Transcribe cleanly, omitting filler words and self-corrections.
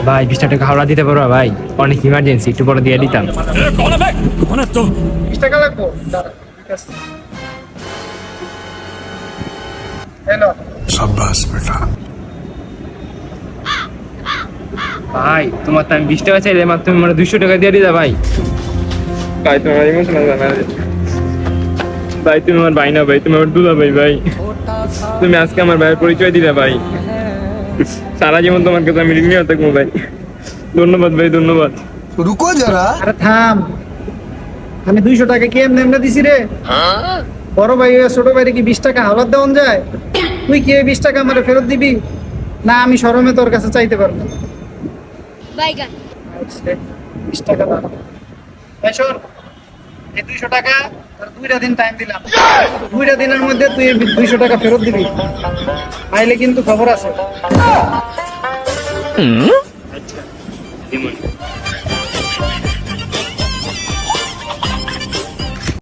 ভাই 20 টাকা হাওড়া দিতে পারবা ভাই? অনেক ইমার্জেন্সি, একটু পরে দিয়ে দিতাম। 20 টাকা লাগবো, দাঁড়া, ঠিক আছে। হ্যালো, ভাই তোমার তো আমি 20 টাকা চাইলে মাত্র তুমি আমার 200 টাকা দিয়ে দিতা ভাই। ভাই তোমার ইমোশনাল জানা, ভাই তুমি আমার ভাই না ভাই, তুমি আমার দুলা ভাই। ভাই তুমি আজকে আমার ভাইয়ের পরিচয় দিলে ভাই, সারা জীবন তোমার কাছে আমি ঋণী হয়ে থাকবো ভাই। ধন্যবাদ ভাই, ধন্যবাদ। रुको जरा। আরে থাম, আমি 200 টাকা কি এমনি এমনি দিছি রে? বড় ভাই আর ছোট ভাইরে কি 20 টাকা হাওলাত দেওয়ান যায়? তুই কি এই 20 টাকা আমারে ফেরত দিবি? না আমি শরমে তোর কাছে চাইতে পারবো না। বাইগান 20 টাকা দাও। এই শোন, এই 200 টাকা তোর 2টা দিন টাইম দিলাম। 2টা দিনের মধ্যে তুই এই 200 টাকা ফেরত দিবি, আইলে কিন্তু খবর আছে। আচ্ছা দিমন।